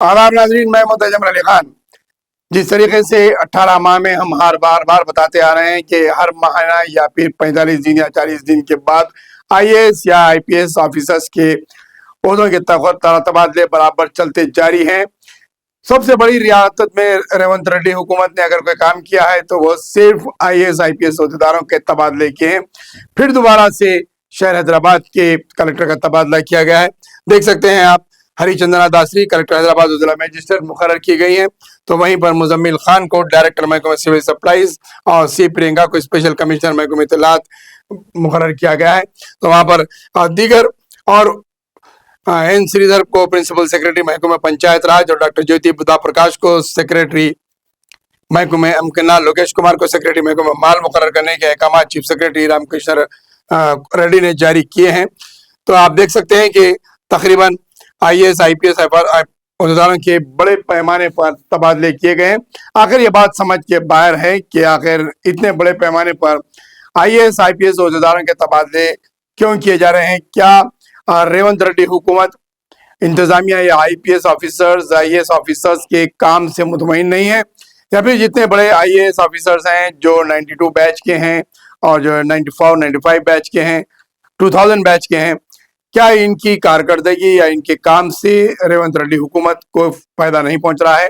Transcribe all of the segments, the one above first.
आदाब नाजरीन, मैं मुंतजम अली खान। जिस तरीके से 18 माह में हम हर बार बताते आ रहे हैं कि हर महीना या फिर 45 दिन या 40 दिन के बाद आईएएस या आईपीएस ऑफिसर्स के पदों के तबादले बराबर चलते जारी हैं। सबसे बड़ी रियासत में रेवंत रेड्डी हुकूमत ने अगर कोई काम किया है तो वो सिर्फ आईएएस आईपीएस अहदेदारों के तबादले किए हैं। फिर दोबारा से शहर हैदराबाद के कलेक्टर का तबादला किया गया है। देख सकते हैं आप, हरिचंदना दासरी कलेक्टर हैदराबाद जिला मजिस्ट्रेट मुकर्रर की गई हैं, तो वहीं पर मुजम्मिल खान को डायरेक्टर महकमा सिविल सप्लाईज और सी प्रियंका को स्पेशल कमिश्नर महकमा इत्तलात मुकर्रर किया गया है। तो वहां पर दीगर और एन श्रीधर को प्रिंसिपल सेक्रेटरी महकमा पंचायत राज और डॉक्टर ज्योति बुधा प्रकाश को सेक्रेटरी महकमा अमकना, लोकेश कुमार को सेक्रेटरी महकमा माल मुकर्रर करने के अहकाम चीफ सेक्रेटरी रामकृष्ण रेड्डी ने जारी किए हैं। तो आप देख सकते हैं कि तकरीबन आईएएस आईपीएस अहदेदारों के बड़े पैमाने पर तबादले किए गए हैं। आखिर ये बात समझ के बाहर है कि आखिर इतने बड़े पैमाने पर आईएएस आईपीएस अहदेदारों के तबादले क्यों किए जा रहे हैं? क्या रेवंत रेड्डी हुकूमत इंतजामिया या आईपीएस ऑफिसर्स आईएएस ऑफिसर्स के काम से मुतमईन नहीं है, या फिर जितने बड़े आईएएस ऑफिसर्स हैं जो 92 बैच के हैं और जो 95 बैच के हैं, 2000 बैच के हैं, क्या इनकी कारकर्दगी या इनके काम से रेवंत रेड्डी हुकूमत को फायदा नहीं पहुंच रहा है?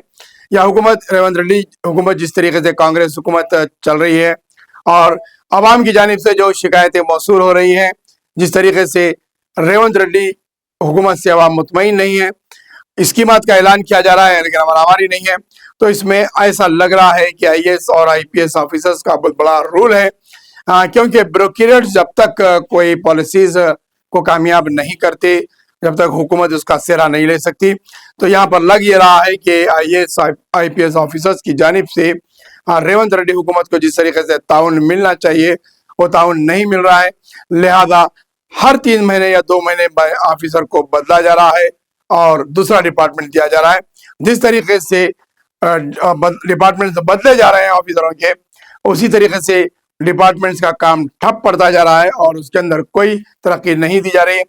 या रेवंत रेड्डी हुकूमत जिस तरीके से कांग्रेस हुकूमत चल रही है और आवाम की जानिब से जो शिकायतें मौसूल हो रही हैं, जिस तरीके से रेवंत रेड्डी हुकूमत से आवाम मुतमईन नहीं है, स्कीमात का ऐलान किया जा रहा है लेकिन अमल नहीं है, तो इसमें ऐसा लग रहा है कि आईएएस और आईपीएस ऑफिसर्स का बहुत बड़ा रोल है। क्योंकि ब्यूरोक्रेट्स जब तक कोई पॉलिसीज को कामयाब नहीं करते, जब तक हुकूमत उसका सेहरा नहीं ले सकती, तो यहाँ पर लग ये रहा है कि आईएएस आईपीएस ऑफिसर्स की जानिब से रेवंत रेड्डी हुकूमत को जिस तरीके से ताउन मिलना चाहिए वो ताउन नहीं मिल रहा है। लिहाजा हर 3 महीने या 2 महीने ऑफिसर को बदला जा रहा है और दूसरा डिपार्टमेंट दिया जा रहा है। जिस तरीके से डिपार्टमेंट बदले जा रहे हैं ऑफिसरों के, उसी तरीके से डिपार्टमेंट्स का काम ठप पड़ता जा रहा है और उसके अंदर कोई तरक्की नहीं दी जा रही है।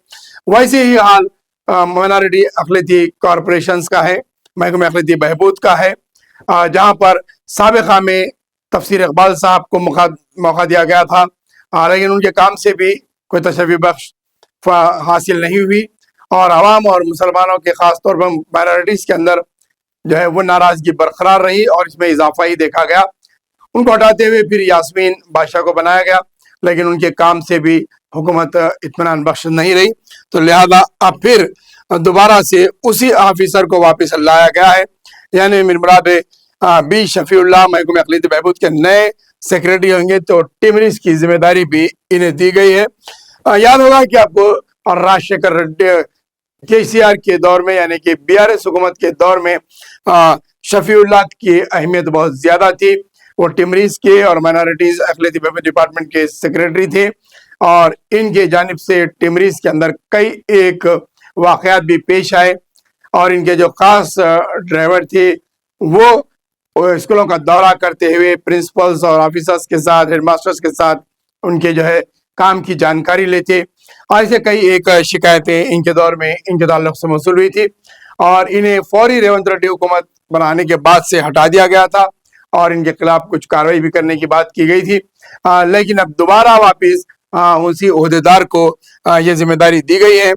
वैसे ही हाल माइनॉरिटी अक़लियती कॉरपोरेशंस का है, महकमा अक़लियती बहबूद का है, जहां पर साबिक़ा में तफसीर इकबाल साहब को मौका दिया गया था, लेकिन उनके काम से भी कोई तशरीफ़ बख्श हासिल नहीं हुई और आवाम और मुसलमानों के ख़ास तौर पर माइनॉरिटीज़ के अंदर जो है वो नाराज़गी बरकरार रही और इसमें इजाफा ही देखा गया। उनको हटाते हुए फिर यास्मीन बादशाह को बनाया गया, लेकिन उनके काम से भी हुकूमत इत्मीनान बख्श नहीं रही, तो लिहाजा अब फिर दोबारा से उसी ऑफिसर को वापस लाया गया है। यानी मुराद बी शफीउल्लाह महकमा अक़लियती बहबूद के नए सेक्रेटरी होंगे, तो टिमरिस की जिम्मेदारी भी इन्हें दी गई है। याद होगा कि आपको और राजशेखर रेड्डी केसीआर के दौर में, यानी कि बीआरएस हुकूमत के दौर में शफीउल्लाह की अहमियत बहुत ज्यादा थी। वो टिमरीज के और माइनॉरिटीज अक़लियती बहबूद डिपार्टमेंट के सेक्रेटरी थे और इनके जानिब से टिमरीज के अंदर कई एक वाक़यात भी पेश आए और इनके जो खास ड्राइवर थे वो स्कूलों का दौरा करते हुए प्रिंसिपल्स और ऑफिसर्स के साथ, हेडमास्टर्स के साथ उनके जो है काम की जानकारी लेते और ऐसे कई एक शिकायतें इनके दौर में इनके ताल्लुक से मौसूल हुई थी और इन्हें फौरी रेवंत रेड्डी हुकूमत बनाने के बाद से हटा दिया गया था और इनके खिलाफ कुछ कार्रवाई भी करने की बात की गई थी। लेकिन अब दोबारा वापस उसी ओहदेदार को ये जिम्मेदारी दी गई है,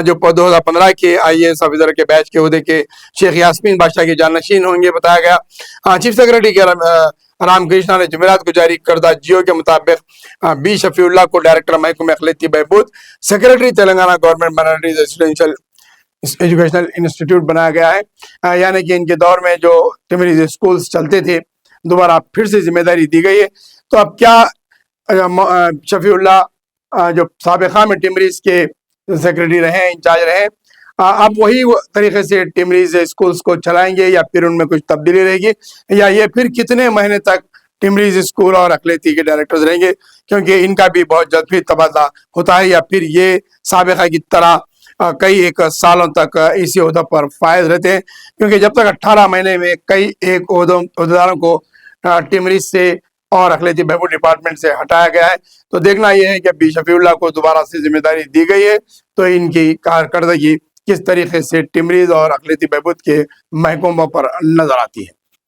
जो 2015 के आईएएस ऑफिसर के बैच के ओहदे के शेख यास्मीन बादशाह के जानशीन होंगे बताया गया। चीफ सेक्रेटरी के रामकृष्णा ने जुमेरात को जारी करदा जियो के मुताबिक बी शफीउल्लाह को डायरेक्टर महकमा अक़लियती बहबूद, secretary Telangana government minorities residential educational institute बनाया गया है। यानी कि इनके दौर में जो टिमरीज स्कूल्स चलते थे, दोबारा फिर से जिम्मेदारी दी गई है। तो अब क्या शफीउल्लाह जो साबिक़ा में टिमरीज के सेक्रेटरी रहे, इंचार्ज रहे, अब वही तरीके से टिमरीज स्कूल्स को चलाएंगे या फिर उनमें कुछ तब्दीली रहेगी, या ये फिर कितने महीने तक टिमरीज स्कूल और अक़लियती के डायरेक्टर्स रहेंगे, क्योंकि इनका भी बहुत जल्द फिर तबादला होता है, या फिर ये साबिक़ा की तरह कई एक सालों तक इसी ओहदे पर फायज रहते हैं। क्योंकि जब तक 18 महीने में कई एक ओहदेदारों को टिमरीज से और अक़लियती बहबूद डिपार्टमेंट से हटाया गया है, तो देखना यह है कि बी शफीउल्लाह को दोबारा से जिम्मेदारी दी गई है तो इनकी कारकर्दगी کس طریقے سے ٹمریز اور اقلیتی بہبود کے محکموں پر نظر آتی ہے۔